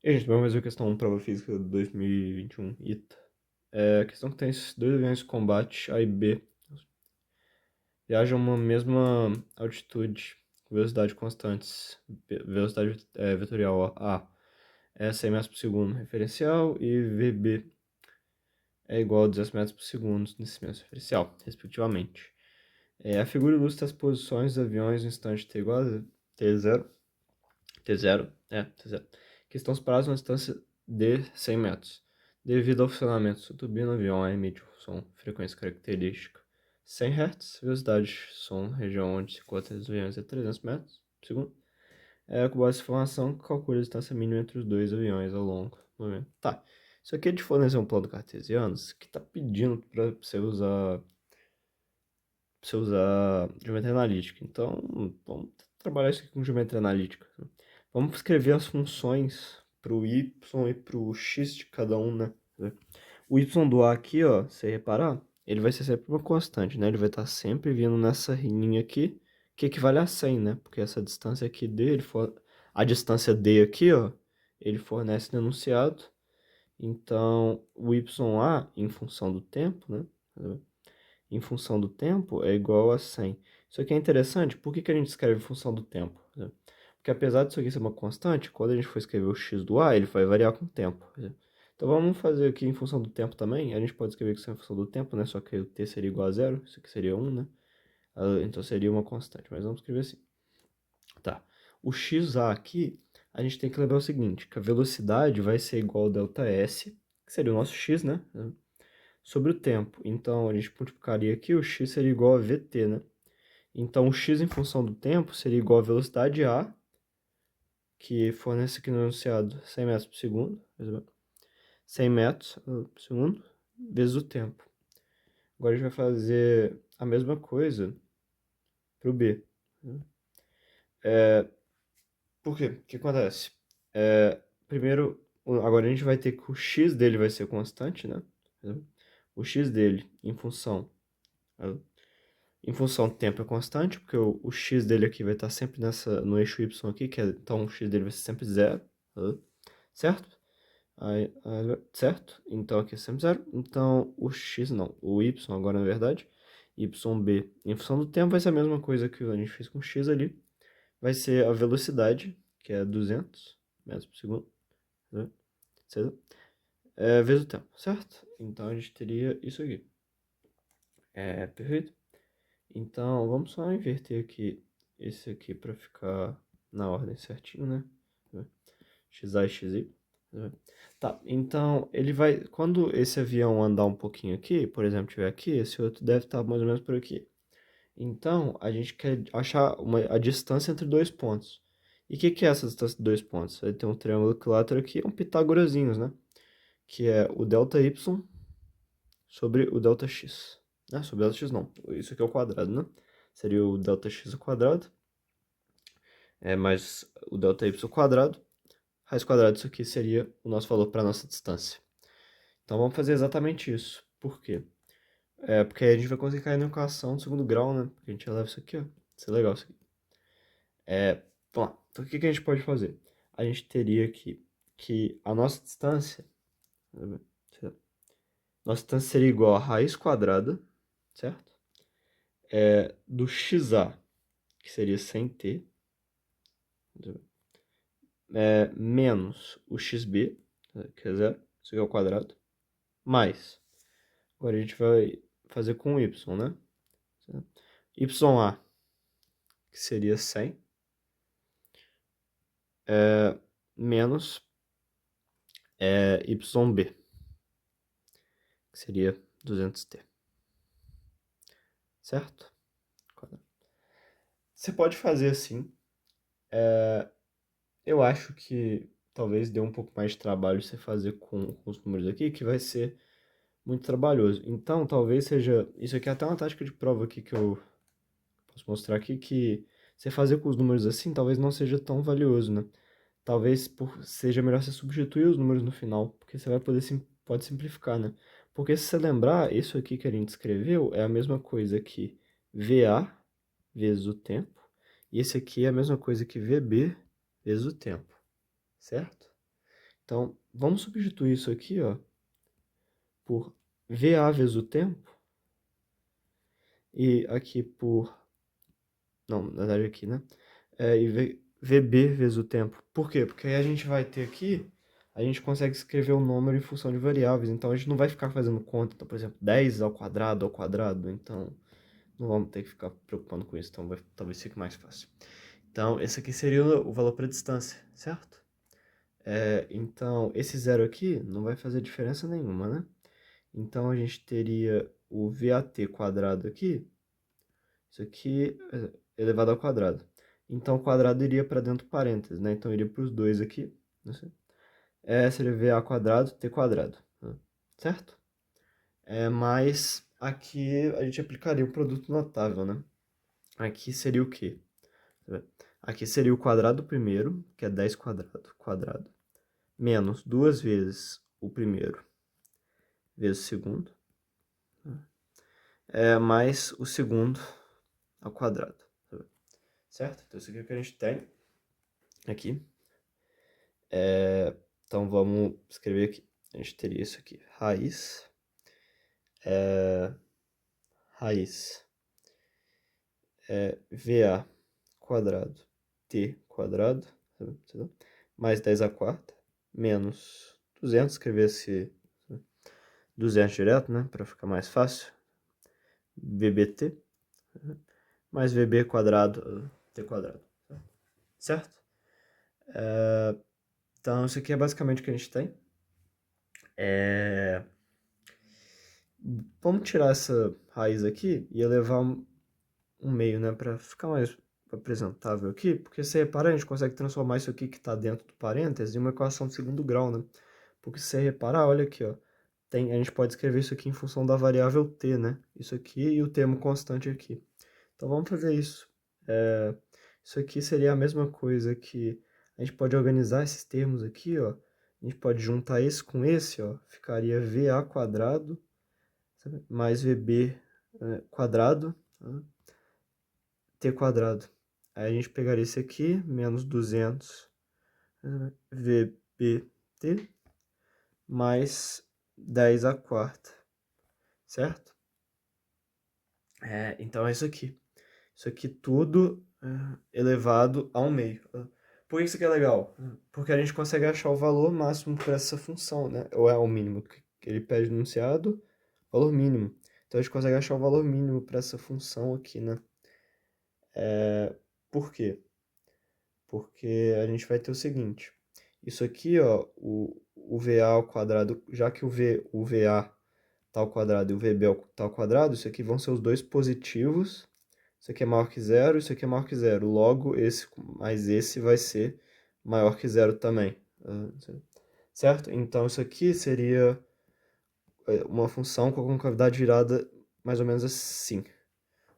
E aí, gente, vamos fazer a questão 1, prova física 2021, ITA. A questão que tem esses dois aviões de combate, A e B, viajam a uma mesma altitude, com velocidade constantes, velocidade vetorial A é 100 metros por segundo referencial e VB é igual a 200 metros por segundo nesse mesmo referencial, respectivamente. A figura ilustra as posições dos aviões no instante t igual a T0, T0, que estão separados numa distância de 100 metros. Devido ao funcionamento da turbina, o avião emite o som frequência característica 100 Hz, velocidade som, região onde se encontra os aviões a 300 metros por segundo. Com base nessa informação, calcula a distância mínima entre os dois aviões ao longo do movimento. Tá, isso aqui é de fornecer um plano cartesiano que está pedindo para você usar geometria analítica. Então, vamos trabalhar isso aqui com geometria analítica. Vamos escrever as funções para o y e para o x de cada um, né? O y do A aqui, ó, se você reparar, ele vai ser sempre uma constante, né? Ele vai estar sempre vindo nessa linha aqui, que equivale a 100, né? Porque essa distância aqui dele, a distância d aqui, ó, ele fornece no enunciado. Então, o YA, em função do tempo, né? Em função do tempo é igual a 100. Isso aqui é interessante, por que a gente escreve em função do tempo? Porque apesar disso aqui ser uma constante, quando a gente for escrever o x do A, ele vai variar com o tempo. Então vamos fazer aqui em função do tempo também. A gente pode escrever que isso é em função do tempo, né? Só que o t seria igual a zero, isso aqui seria 1, né? Então seria uma constante, mas vamos escrever assim. Tá. O xa aqui, a gente tem que lembrar o seguinte, que a velocidade vai ser igual a ΔS, que seria o nosso x, né? Sobre o tempo. Então, a gente multiplicaria aqui, o x seria igual a vt, né? Então, o x em função do tempo seria igual a velocidade A, que fornece aqui no enunciado 100 metros por segundo, 100 metros por segundo, vezes o tempo. Agora a gente vai fazer a mesma coisa para o B. Por quê? O que acontece? Primeiro, agora a gente vai ter que o x dele vai ser constante, né? O x dele em função do tempo é constante, porque o x dele aqui vai estar sempre no eixo y aqui, então o x dele vai ser sempre zero, certo? Certo? Então aqui é sempre zero. Então o x não, o y agora na verdade, yb em função do tempo vai ser a mesma coisa que a gente fez com o x ali. Vai ser a velocidade, que é 200 metros por segundo, né? Vezes o tempo, certo? Então a gente teria isso aqui. Perfeito? Então, vamos só inverter aqui esse aqui para ficar na ordem certinho, né? XA e XY. Tá, então ele vai. Quando esse avião andar um pouquinho aqui, por exemplo, estiver aqui, esse outro deve estar mais ou menos por aqui. Então, a gente quer achar a distância entre dois pontos. E o que é essa distância de dois pontos? Vai ter um triângulo equilátero aqui, um pitágorazinhos, né? Que é o ΔY sobre o ΔX. Sobre o ΔX não, isso aqui é o quadrado, né? Seria o ΔX ao quadrado, mais o ΔY ao quadrado. Raiz quadrada disso aqui seria o nosso valor para a nossa distância. Então vamos fazer exatamente isso. Por quê? Porque aí a gente vai conseguir cair na equação do segundo grau, né? Porque a gente eleva isso aqui, ó. Isso é legal isso aqui. Vamos lá. Então o que a gente pode fazer? A gente teria aqui que a nossa distância seria igual a raiz quadrada, certo? Do xa, que seria 100t, menos o xb, que é zero, isso aqui é o quadrado, mais. Agora a gente vai fazer com y, né? YA, que seria 100, menos YB, que seria 200t, certo? Você pode fazer assim. Eu acho que talvez dê um pouco mais de trabalho você fazer com os números aqui, que vai ser muito trabalhoso. Então, talvez seja... Isso aqui é até uma tática de prova aqui que eu posso mostrar aqui, que você fazer com os números assim talvez não seja tão valioso, né? Talvez seja melhor você substituir os números no final, porque você pode simplificar, né? Porque se você lembrar, isso aqui que a gente escreveu é a mesma coisa que VA vezes o tempo, e esse aqui é a mesma coisa que VB vezes o tempo, certo? Então, vamos substituir isso aqui, ó, por VA vezes o tempo, e aqui por... Não, na verdade aqui, né? E VB vezes o tempo. Por quê? Porque aí a gente vai ter aqui, a gente consegue escrever o número em função de variáveis, então a gente não vai ficar fazendo conta, então, por exemplo, 10 ao quadrado, então não vamos ter que ficar preocupando com isso, então talvez fique mais fácil. Então, esse aqui seria o valor para distância, certo? Então, esse zero aqui não vai fazer diferença nenhuma, né? Então, a gente teria o VAT quadrado aqui, isso aqui elevado ao quadrado. Então, o quadrado iria para dentro do parênteses, né? Então, iria para os dois aqui. Seria VA quadrado, T quadrado. Né? Certo? Mas aqui a gente aplicaria o produto notável, né? Aqui seria o quê? Aqui seria o quadrado do primeiro, que é 10 quadrado, menos duas vezes o primeiro, vezes o segundo, mais o segundo ao quadrado. Certo? Então, isso aqui é o que a gente tem aqui. Então, vamos escrever aqui. A gente teria isso aqui. Raiz VA quadrado T quadrado, mais 10 a quarta, menos 200, escrever esse 200 direto, né, para ficar mais fácil. VBT, mais VB quadrado T quadrado, certo? Então, isso aqui é basicamente o que a gente tem. Vamos tirar essa raiz aqui e elevar um meio, né, para ficar mais apresentável aqui, porque se você reparar, a gente consegue transformar isso aqui que está dentro do parênteses em uma equação de segundo grau, né? Porque se você reparar, olha aqui, ó, a gente pode escrever isso aqui em função da variável t, né? Isso aqui e o termo constante aqui. Então vamos fazer isso. Isso aqui seria a mesma coisa que a gente pode organizar esses termos aqui, ó. A gente pode juntar esse com esse, ó. Ficaria VA quadrado mais VB quadrado, T quadrado. Aí a gente pegaria esse aqui, menos 200 VBT, mais 10 a quarta, certo? Então é isso aqui. Isso aqui tudo elevado a 1/2. Por que isso aqui é legal? Porque a gente consegue achar o valor máximo para essa função, né? Ou é o mínimo que ele pede no enunciado, valor mínimo. Então a gente consegue achar o valor mínimo para essa função aqui, né? Por quê? Porque a gente vai ter o seguinte, isso aqui, ó, o VA ao quadrado, já que o VA tá ao quadrado e o VB tá ao quadrado, isso aqui vão ser os dois positivos, isso aqui é maior que zero, isso aqui é maior que zero, logo esse mais esse vai ser maior que zero também, certo? Então isso aqui seria uma função com a concavidade virada mais ou menos assim.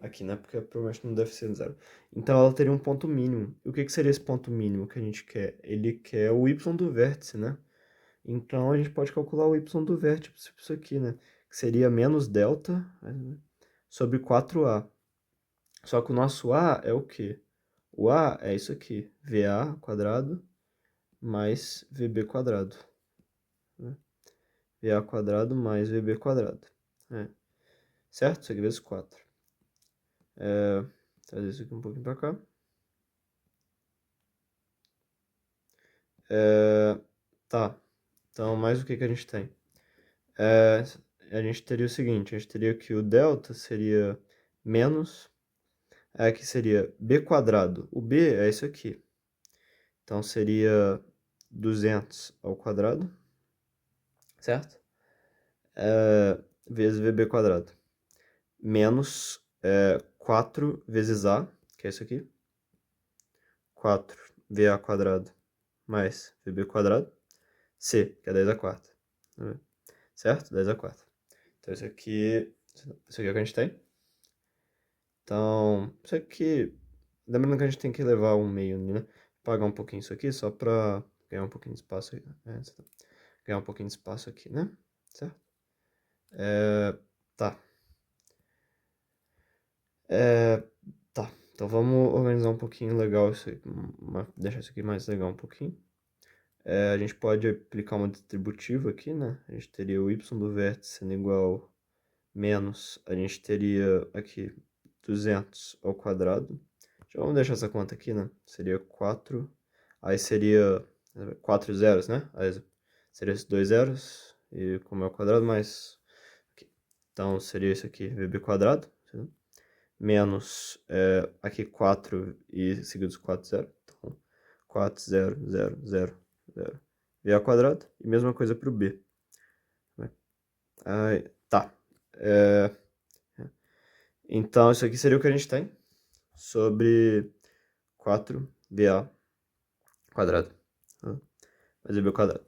Aqui, né? Porque provavelmente não deve ser zero. Então ela teria um ponto mínimo. E o que seria esse ponto mínimo que a gente quer? Ele quer o y do vértice, né? Então a gente pode calcular o y do vértice, isso aqui, né? Que seria menos delta sobre 4a. Só que o nosso a é o quê? O a é isso aqui, VA quadrado mais VB quadrado. Né? VA quadrado mais VB quadrado. Certo? Isso aqui vezes 4. Trazer isso aqui um pouquinho para cá. Tá. Então, mais o que a gente tem? A gente teria o seguinte, a gente teria que o delta seria menos, aqui seria b quadrado. O b é isso aqui. Então, seria 200 ao quadrado, certo? Vezes vb quadrado. Menos 4 vezes a, que é isso aqui. 4va quadrado mais vb quadrado. C, que é 10 a quarta. Certo? 10 a quarta. Então, isso aqui é o que a gente tem. Então, isso aqui... Lembrando que a gente tem que levar um meio, né? Pagar um pouquinho isso aqui, só pra ganhar um pouquinho de espaço aí. Ganhar um pouquinho de espaço aqui, né? Certo? Tá. Tá. Então vamos organizar um pouquinho legal isso aí. Deixar isso aqui mais legal um pouquinho. A gente pode aplicar uma distributiva aqui, né? A gente teria o y do vértice sendo igual menos, a gente teria aqui 200 ao quadrado. Já vamos deixar essa conta aqui, né? Seria 4, aí seria 4 zeros, né? Aí seria esses 2 zeros, e como é o quadrado, mais... Aqui. Então, seria isso aqui, vb quadrado, menos aqui 4 e seguidos 4 zero. Então, 4, 0, 0, 0, 0. V ao quadrado, e mesma coisa para o b. Aí, tá. Então, isso aqui seria o que a gente tem sobre 4VA quadrado. Mais B quadrado.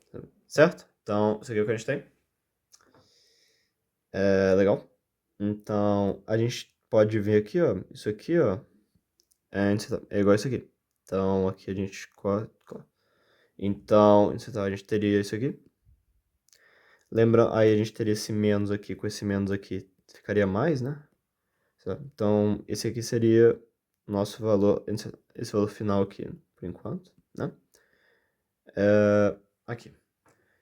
Certo? Então, isso aqui é o que a gente tem. Legal. Então, a gente pode ver aqui, ó. Isso aqui, ó. É igual a isso aqui. Então, aqui a gente... Então, a gente teria isso aqui. Lembra, aí a gente teria esse menos aqui. Com esse menos aqui, ficaria mais, né? Então, esse aqui seria nosso valor, esse valor final aqui, por enquanto, né? Aqui.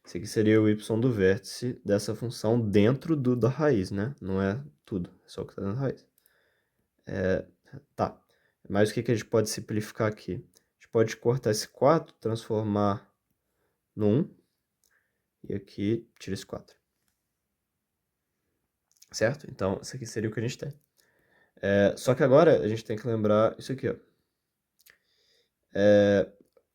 Esse aqui seria o y do vértice dessa função dentro da raiz, né? Não é tudo, é só o que está dentro da raiz. Tá. Mas o que a gente pode simplificar aqui? A gente pode cortar esse 4, transformar no 1, e aqui tira esse 4. Certo? Então, isso aqui seria o que a gente tem. Só que agora a gente tem que lembrar isso aqui, ó.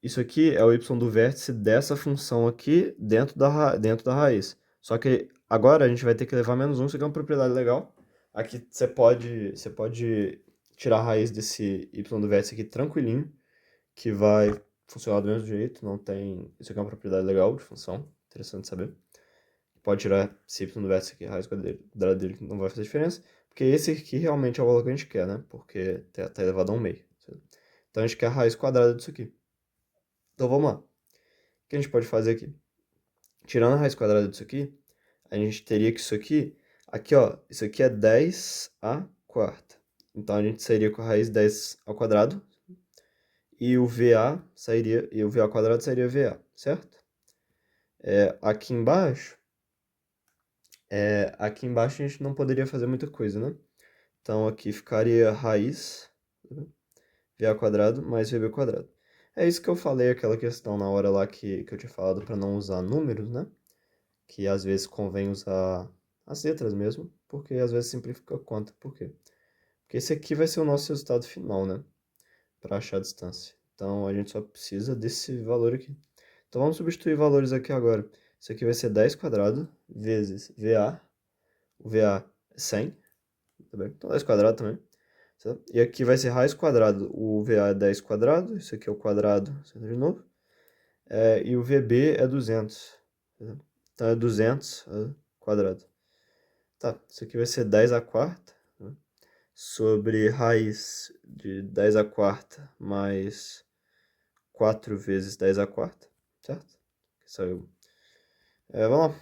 Isso aqui é o y do vértice dessa função aqui dentro da raiz. Só que agora a gente vai ter que levar menos 1, isso aqui é uma propriedade legal. Aqui você pode tirar a raiz desse y do vértice aqui tranquilinho, que vai funcionar do mesmo jeito, não tem... Isso aqui é uma propriedade legal de função, interessante saber. Pode tirar esse y do vértice aqui, a raiz quadrada dele, não vai fazer diferença, porque esse aqui realmente é o valor que a gente quer, né? Porque tá elevado a 1 meio. Então a gente quer a raiz quadrada disso aqui. Então vamos lá. O que a gente pode fazer aqui? Tirando a raiz quadrada disso aqui, a gente teria que isso aqui ó, isso aqui é 10 a quarta. Então a gente sairia com a raiz 10 ao quadrado, e o VA sairia, e o VA ao quadrado sairia VA, certo? Aqui embaixo a gente não poderia fazer muita coisa, né? Então aqui ficaria raiz VA ao quadrado mais VB ao quadrado. É isso que eu falei, aquela questão na hora lá que eu tinha falado para não usar números, né? Que às vezes convém usar as letras mesmo, porque às vezes simplifica a conta. Por quê? Porque esse aqui vai ser o nosso resultado final, né? Para achar a distância. Então a gente só precisa desse valor aqui. Então vamos substituir valores aqui agora. Isso aqui vai ser 10 quadrado vezes VA. O VA é 100. Tá bem? Então 10 quadrado também. Certo? E aqui vai ser raiz quadrado. O VA é 10 quadrado. Isso aqui é o quadrado. Certo? De novo. E o VB é 200. Certo? Então é 200 quadrado. Tá, isso aqui vai ser 10 a quarta, né? Sobre raiz de 10 a quarta mais 4 vezes 10 a quarta, certo? Que saiu. Vamos lá.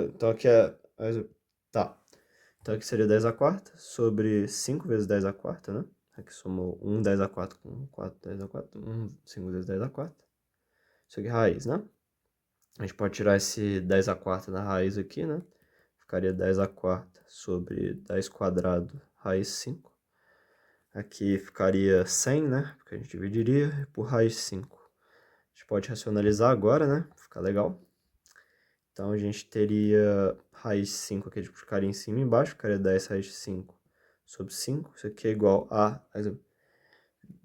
Então aqui tá. Então aqui seria 10 a quarta sobre 5 vezes 10 a quarta, né? Aqui somou 1 10 a quarta com 4 10 a quarta. 1, 5 vezes 10 a quarta. Isso aqui é raiz, né? A gente pode tirar esse 10 a quarta da raiz aqui, né? Ficaria 10 a quarta sobre 10 quadrado raiz 5. Aqui ficaria 100, né? Porque a gente dividiria por raiz 5. A gente pode racionalizar agora, né? Fica legal. Então a gente teria raiz 5 aqui, a gente ficaria em cima e embaixo. Ficaria 10 raiz 5 sobre 5. Isso aqui é igual a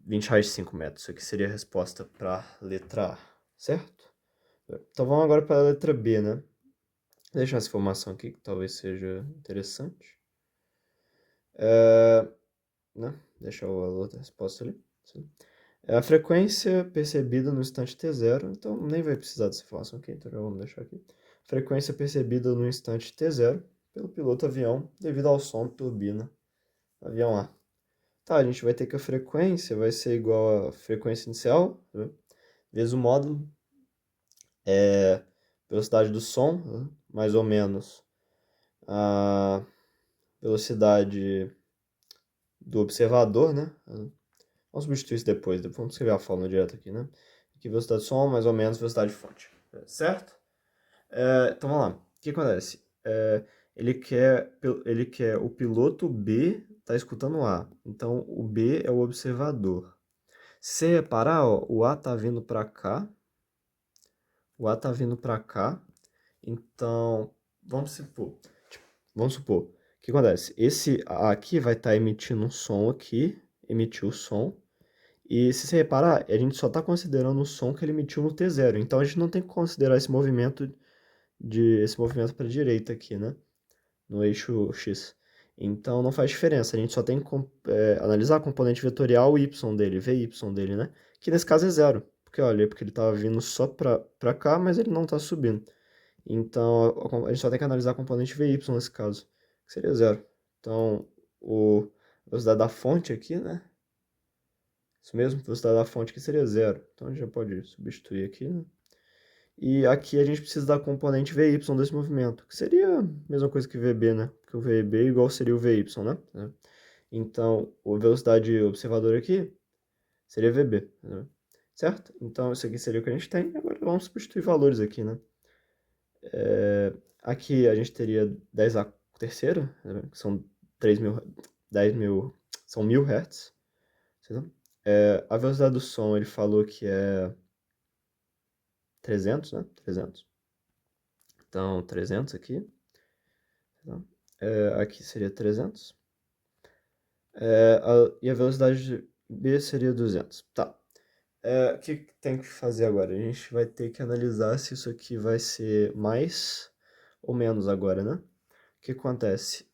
20 raiz 5 metros. Isso aqui seria a resposta para a letra A, certo? Então vamos agora para a letra B, né? Vou deixar essa informação aqui, que talvez seja interessante. Né? Deixa a outra resposta ali. É a frequência percebida no instante t0, então nem vai precisar dessa informação aqui, então já vamos deixar aqui. Frequência percebida no instante t0 pelo piloto avião devido ao som da turbina avião A. Tá, a gente vai ter que a frequência vai ser igual à frequência inicial, né? Vezes o módulo, velocidade do som, né? Mais ou menos a velocidade do observador, né? Vamos substituir isso depois vamos escrever a fórmula direto aqui, né? Aqui velocidade do som mais ou menos velocidade de fonte, certo? Então vamos lá. O que acontece? Ele quer o piloto B tá escutando o A. Então o B é o observador. Se você reparar, ó, o A tá vindo para cá. O A tá vindo para cá. Então, vamos supor, o que acontece? Esse A aqui vai estar emitindo um som aqui, emitiu o som. E se você reparar, a gente só está considerando o som que ele emitiu no T0. Então a gente não tem que considerar esse movimento para a direita aqui, né? No eixo X. Então não faz diferença, a gente só tem que analisar a componente vetorial y dele, Vy dele, né? Que nesse caso é zero, porque ele estava vindo só para cá, mas ele não está subindo. Então a gente só tem que analisar a componente Vy nesse caso, que seria zero. Então a velocidade da fonte aqui, né? Isso mesmo, a velocidade da fonte aqui seria zero. Então a gente já pode substituir aqui, né? E aqui a gente precisa da componente Vy desse movimento, que seria a mesma coisa que VB, né? Porque o VB igual seria o Vy, né? Então, a velocidade observadora aqui seria VB, né? Certo? Então, isso aqui seria o que a gente tem. Agora vamos substituir valores aqui, né? Aqui a gente teria 10 a terceira, né? Que são 3.000, 10.000, são 1.000 Hz. Certo? A velocidade do som, ele falou que é 300, né? 300. Então, 300 aqui. Tá? Aqui seria 300. E a velocidade de B seria 200. Tá. O que tem que fazer agora? A gente vai ter que analisar se isso aqui vai ser mais ou menos agora, né? O que acontece?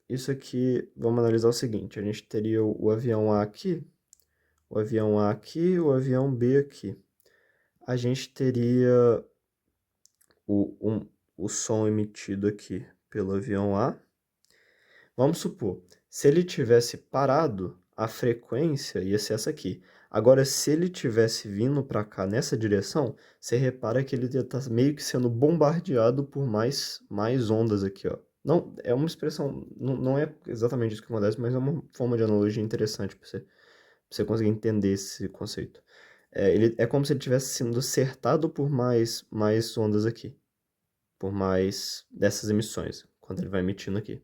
Isso aqui, vamos analisar o seguinte. A gente teria o avião A aqui, o avião A aqui, o avião B aqui. A gente teria o som emitido aqui pelo avião A. Vamos supor, se ele tivesse parado, a frequência ia ser essa aqui. Agora, se ele tivesse vindo para cá nessa direção, você repara que ele está meio que sendo bombardeado por mais ondas aqui, ó. Não, é uma expressão, não é exatamente isso que acontece, mas é uma forma de analogia interessante para você conseguir entender esse conceito. É como se ele tivesse sendo acertado por mais ondas aqui, por mais dessas emissões, quando ele vai emitindo aqui.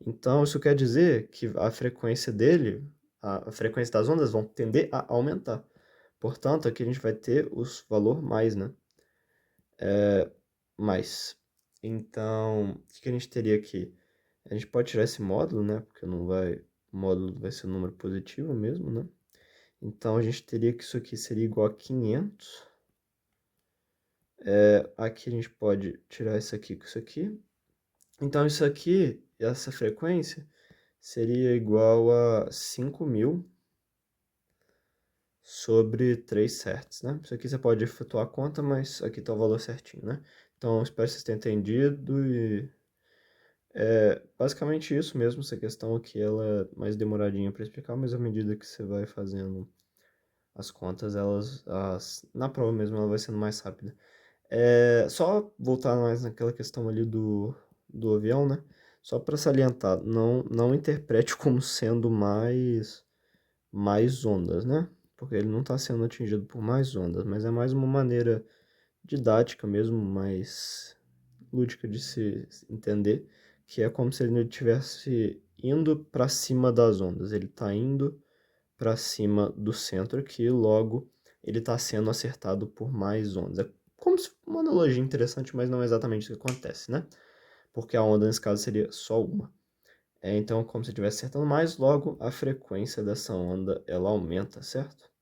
Então, isso quer dizer que a frequência dele, a frequência das ondas vão tender a aumentar. Portanto, aqui a gente vai ter os valor mais, né? Mais. Então, o que a gente teria aqui? A gente pode tirar esse módulo, né? Porque não vai, o módulo vai ser um número positivo mesmo, né? Então, a gente teria que isso aqui seria igual a 500. Aqui a gente pode tirar isso aqui com isso aqui. Então, isso aqui, essa frequência, seria igual a 5.000 sobre 3 Hz, né? Isso aqui você pode efetuar a conta, mas aqui está o valor certinho, né? Então, espero que vocês tenham entendido e basicamente isso mesmo. Essa questão aqui ela é mais demoradinha para explicar, mas à medida que você vai fazendo as contas, na prova mesmo ela vai sendo mais rápida. Só voltar mais naquela questão ali do avião, né? Só para salientar, não interprete como sendo mais ondas, né? Porque ele não está sendo atingido por mais ondas, mas é mais uma maneira didática mesmo, mais lúdica de se entender, que é como se ele estivesse indo para cima das ondas. Ele está indo para cima do centro aqui, logo ele está sendo acertado por mais ondas. É como se uma analogia interessante, mas não é exatamente o que acontece, né? Porque a onda nesse caso seria só uma. Então, como se estivesse acertando mais, logo a frequência dessa onda ela aumenta, certo?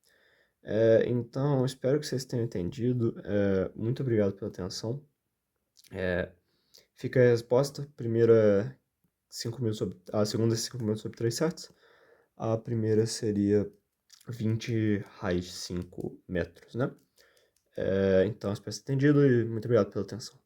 Então, espero que vocês tenham entendido. Muito obrigado pela atenção. Fica a resposta. Primeira 5.000 sobre, a segunda é 5.000 sobre 3 Hz. A primeira seria 20 raiz de 5 metros, né? Então, espero que vocês tenham entendido e muito obrigado pela atenção.